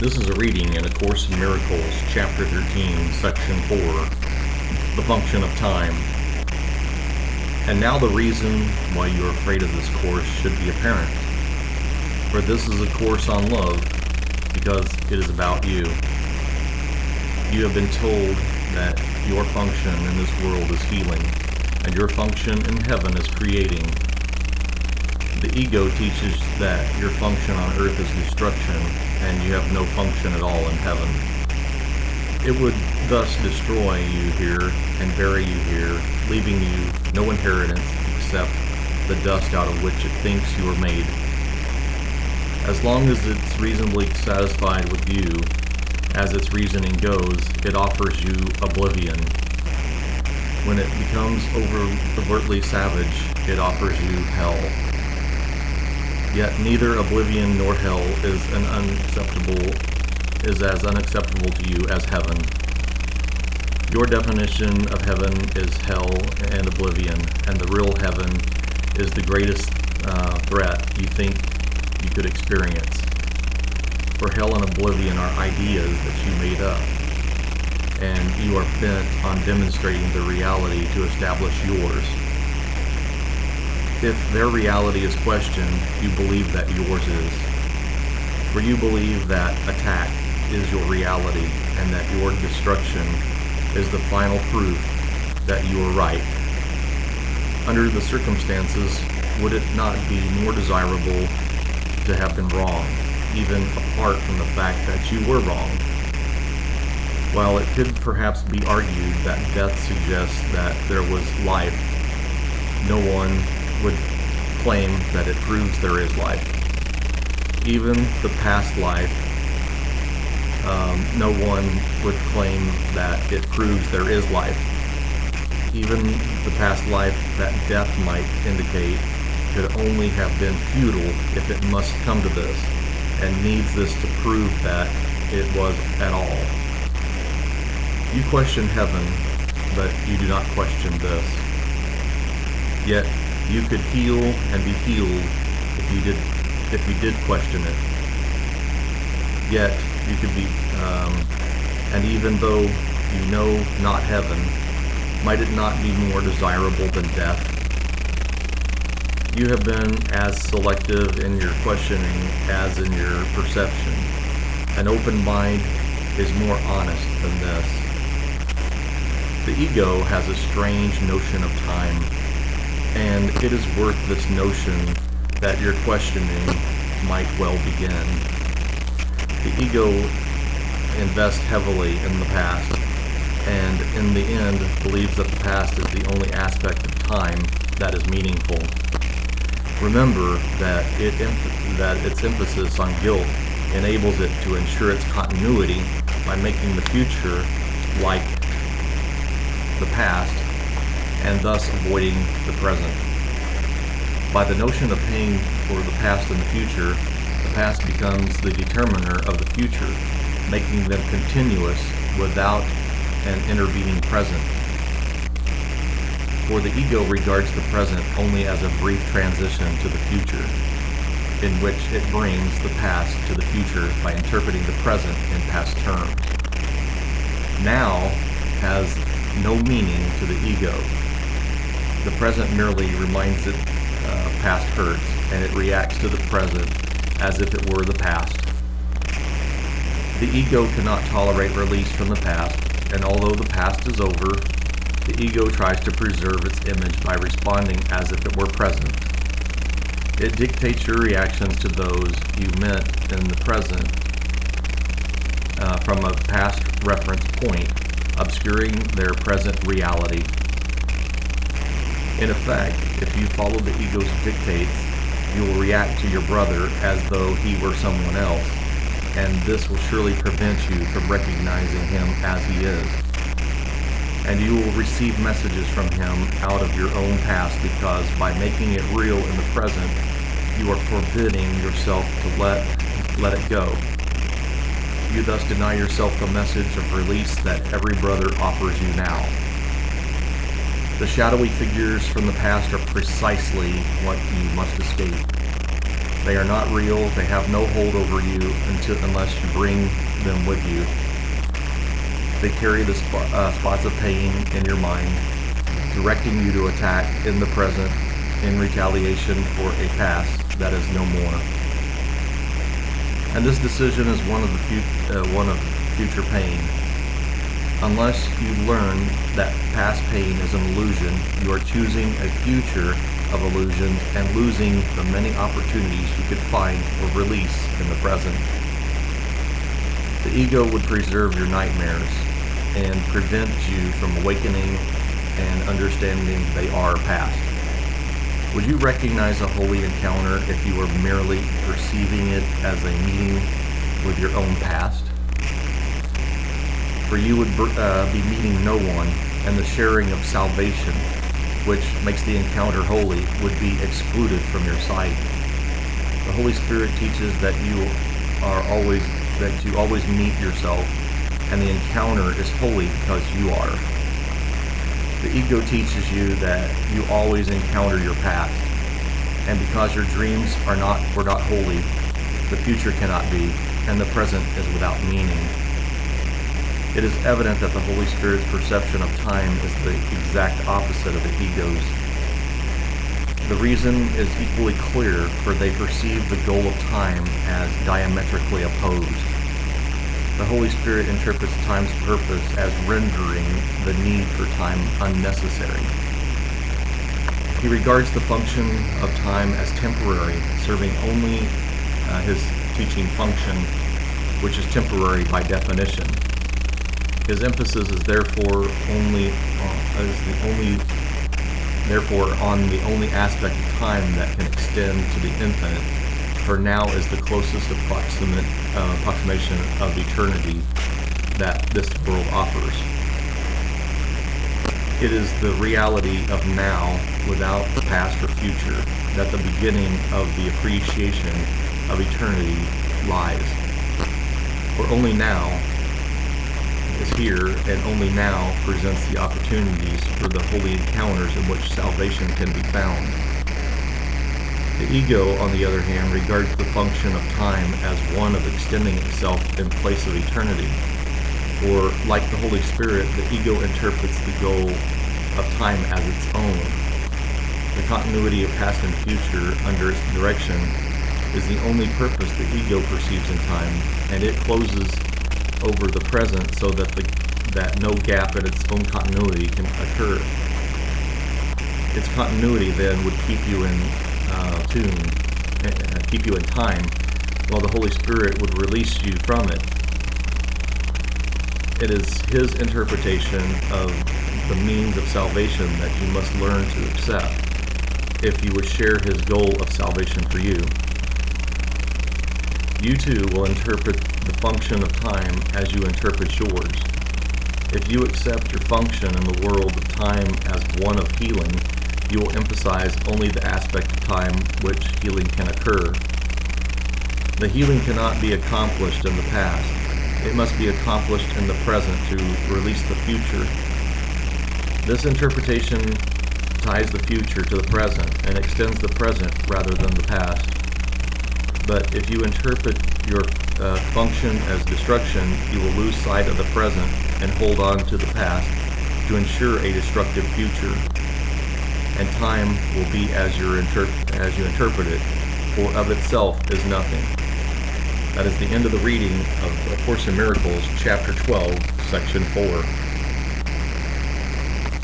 This is a reading in A Course in Miracles, Chapter 13, Section 4, The Function of Time. And now the reason why you are afraid of this course should be apparent. For this is a course on love, because it is about you. You have been told that your function in this world is healing, and your function in heaven is creating. The ego teaches that your function on earth is destruction, and you have no function at all in heaven. It would thus destroy you here and bury you here, leaving you no inheritance except the dust out of which it thinks you are made. As long as it's reasonably satisfied with you, as its reasoning goes, it offers you oblivion. When it becomes overtly savage, it offers you hell. Yet neither oblivion nor hell is as unacceptable to you as heaven. Your definition of heaven is hell and oblivion, and the real heaven is the greatest threat you think you could experience. For hell and oblivion are ideas that you made up, and you are bent on demonstrating the reality to establish yours. If their reality is questioned, you believe that yours is. For you believe that attack is your reality, and that your destruction is the final proof that you are right. Under the circumstances, would it not be more desirable to have been wrong, even apart from the fact that you were wrong? While it could perhaps be argued that death suggests that there was life, no one would claim that it proves there is life. Even the past life, no one would claim that it proves there is life. Even the past life that death might indicate could only have been futile if it must come to this, and needs this to prove that it was at all. You question heaven, but you do not question this. Yet you could heal and be healed if you did question it. Yet you could be, and even though you know not heaven, might it not be more desirable than death? You have been as selective in your questioning as in your perception. An open mind is more honest than this. The ego has a strange notion of time, and it is worth this notion that your questioning might well begin. The ego invests heavily in the past, and in the end believes that the past is the only aspect of time that is meaningful. Remember that its emphasis on guilt enables it to ensure its continuity by making the future like the past, and thus avoiding the present. By the notion of paying for the past and the future, the past becomes the determiner of the future, making them continuous without an intervening present. For the ego regards the present only as a brief transition to the future, in which it brings the past to the future by interpreting the present in past terms. Now has no meaning to the ego. The present merely reminds it past hurts, and it reacts to the present as if it were the past. The ego cannot tolerate release from the past, and although the past is over, the ego tries to preserve its image by responding as if it were present. It dictates your reactions to those you meant in the present from a past reference point, obscuring their present reality. In effect, if you follow the ego's dictates, you will react to your brother as though he were someone else, and this will surely prevent you from recognizing him as he is. And you will receive messages from him out of your own past, because by making it real in the present, you are forbidding yourself to let it go. You thus deny yourself the message of release that every brother offers you now. The shadowy figures from the past are precisely what you must escape. They are not real. They have no hold over you unless you bring them with you. They carry the spots of pain in your mind, directing you to attack in the present in retaliation for a past that is no more. And this decision is one of future pain. Unless you learn that past pain is an illusion, you are choosing a future of illusion and losing the many opportunities you could find or release in the present. The ego would preserve your nightmares and prevent you from awakening and understanding they are past. Would you recognize a holy encounter if you were merely perceiving it as a meeting with your own past? For you would be meeting no one, and the sharing of salvation, which makes the encounter holy, would be excluded from your sight. The Holy Spirit teaches that you always meet yourself, and the encounter is holy because you are. The ego teaches you that you always encounter your past, and because your dreams were not holy, the future cannot be, and the present is without meaning. It is evident that the Holy Spirit's perception of time is the exact opposite of the ego's. The reason is equally clear, for they perceive the goal of time as diametrically opposed. The Holy Spirit interprets time's purpose as rendering the need for time unnecessary. He regards the function of time as temporary, serving only his teaching function, which is temporary by definition. His emphasis is therefore on the only aspect of time that can extend to the infinite, for now is the closest approximation of eternity that this world offers. It is the reality of now without the past or future that the beginning of the appreciation of eternity lies. For only now is here, and only now presents the opportunities for the holy encounters in which salvation can be found. The ego, on the other hand, regards the function of time as one of extending itself in place of eternity. For, like the Holy Spirit, the ego interprets the goal of time as its own. The continuity of past and future under its direction is the only purpose the ego perceives in time, and it closes over the present so that no gap in its own continuity can occur. Its continuity then would keep you in keep you in time, while the Holy Spirit would release you from it. It is his interpretation of the means of salvation that you must learn to accept if you would share his goal of salvation for you. You too will interpret the function of time as you interpret yours. If you accept your function in the world of time as one of healing, you will emphasize only the aspect of time which healing can occur. The healing cannot be accomplished in the past. It must be accomplished in the present to release the future. This interpretation ties the future to the present and extends the present rather than the past. But if you interpret your function as destruction, you will lose sight of the present and hold on to the past to ensure a destructive future. And time will be as you interpret it, for of itself is nothing. That is the end of the reading of A Course in Miracles, Chapter 12, Section 4.